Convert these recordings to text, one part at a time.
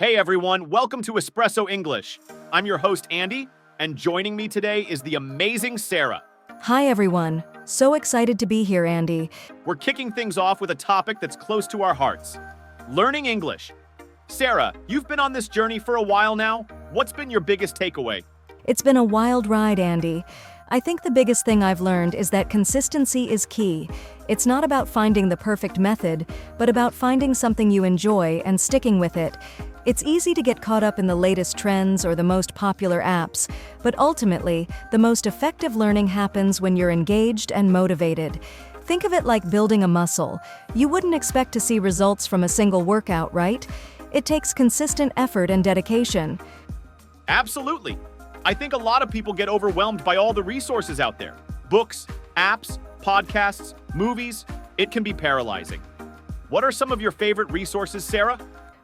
Hey everyone, welcome to Espresso English. I'm your host Andy, and joining me today is the amazing Sarah. Hi everyone. So excited to be here, Andy. We're kicking things off with a topic that's close to our hearts: learning English. Sarah, you've been on this journey for a while now. What's been your biggest takeaway? It's been a wild ride, Andy. I think the biggest thing I've learned is that consistency is key. It's not about finding the perfect method, but about finding something you enjoy and sticking with it. It's easy to get caught up in the latest trends or the most popular apps, but ultimately, the most effective learning happens when you're engaged and motivated. Think of it like building a muscle. You wouldn't expect to see results from a single workout, right? It takes consistent effort and dedication. Absolutely. I think a lot of people get overwhelmed by all the resources out there. Books, apps, podcasts, movies. It can be paralyzing. What are some of your favorite resources, Sarah?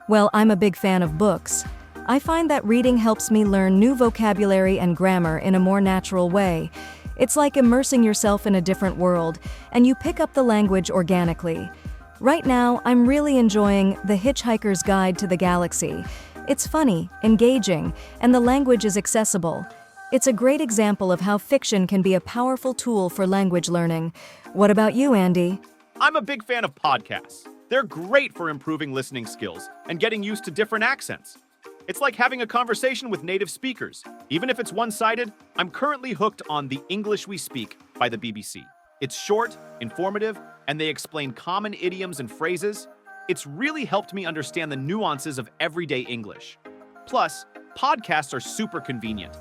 Well, I'm a big fan of books. I find that reading helps me learn new vocabulary and grammar in a more natural way. It's like immersing yourself in a different world, and you pick up the language organically. Right now, I'm really enjoying The Hitchhiker's Guide to the Galaxy. It's funny, engaging, and the language is accessible. It's a great example of how fiction can be a powerful tool for language learning. What about you, Andy? I'm a big fan of podcasts. They're great for improving listening skills and getting used to different accents. It's like having a conversation with native speakers. Even if it's one-sided, I'm currently hooked on The English We Speak by the BBC. It's short, informative, and they explain common idioms and phrases. It's really helped me understand the nuances of everyday English. Plus, podcasts are super convenient.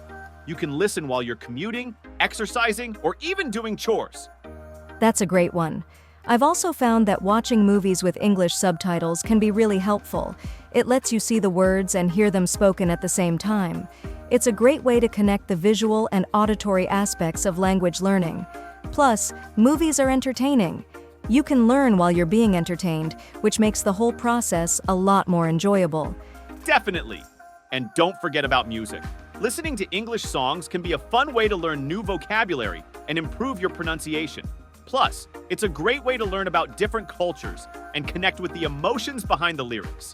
You can listen while you're commuting, exercising, or even doing chores. That's a great one. I've also found that watching movies with English subtitles can be really helpful. It lets you see the words and hear them spoken at the same time. It's a great way to connect the visual and auditory aspects of language learning. Plus, movies are entertaining. You can learn while you're being entertained, which makes the whole process a lot more enjoyable. Definitely. And don't forget about music. Listening to English songs can be a fun way to learn new vocabulary and improve your pronunciation. Plus, it's a great way to learn about different cultures and connect with the emotions behind the lyrics.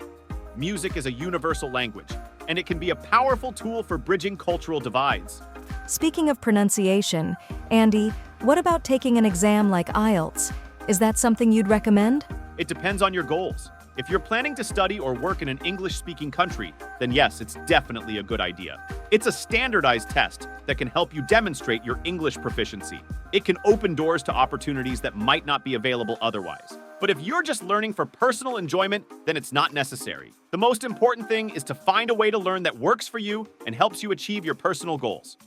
Music is a universal language, and it can be a powerful tool for bridging cultural divides. Speaking of pronunciation, Andy, what about taking an exam like IELTS? Is that something you'd recommend? It depends on your goals. If you're planning to study or work in an English-speaking country, then yes, it's definitely a good idea. It's a standardized test that can help you demonstrate your English proficiency. It can open doors to opportunities that might not be available otherwise. But if you're just learning for personal enjoyment, then it's not necessary. The most important thing is to find a way to learn that works for you and helps you achieve your personal goals.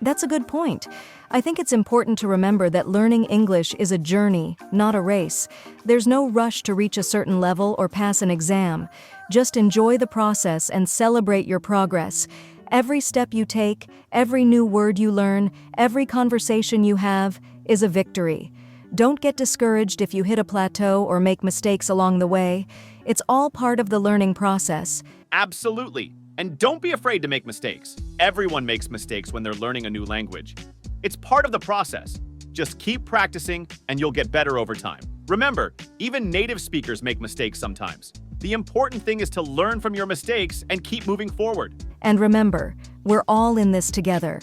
That's a good point. I think it's important to remember that learning English is a journey, not a race. There's no rush to reach a certain level or pass an exam. Just enjoy the process and celebrate your progress. Every step you take, every new word you learn, every conversation you have is a victory. Don't get discouraged if you hit a plateau or make mistakes along the way. It's all part of the learning process. Absolutely. And don't be afraid to make mistakes. Everyone makes mistakes when they're learning a new language. It's part of the process. Just keep practicing and you'll get better over time. Remember, even native speakers make mistakes sometimes. The important thing is to learn from your mistakes and keep moving forward. And remember, we're all in this together.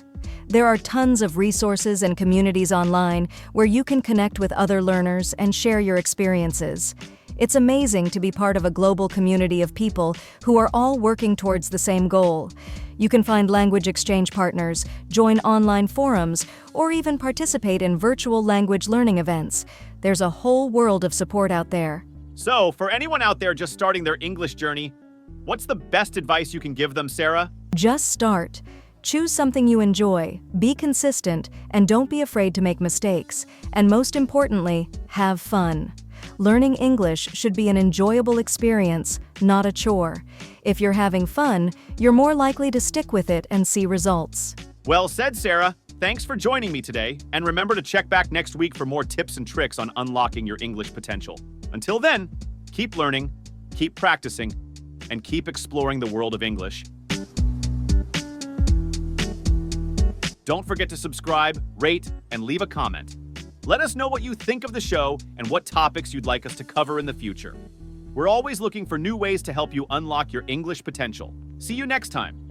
There are tons of resources and communities online where you can connect with other learners and share your experiences. It's amazing to be part of a global community of people who are all working towards the same goal. You can find language exchange partners, join online forums, or even participate in virtual language learning events. There's a whole world of support out there. So, for anyone out there just starting their English journey, what's the best advice you can give them, Sarah? Just start. Choose something you enjoy, be consistent, and don't be afraid to make mistakes. And most importantly, have fun. Learning English should be an enjoyable experience, not a chore. If you're having fun, you're more likely to stick with it and see results. Well said, Sarah. Thanks for joining me today, and remember to check back next week for more tips and tricks on unlocking your English potential. Until then, keep learning, keep practicing, and keep exploring the world of English. Don't forget to subscribe, rate, and leave a comment. Let us know what you think of the show and what topics you'd like us to cover in the future. We're always looking for new ways to help you unlock your English potential. See you next time.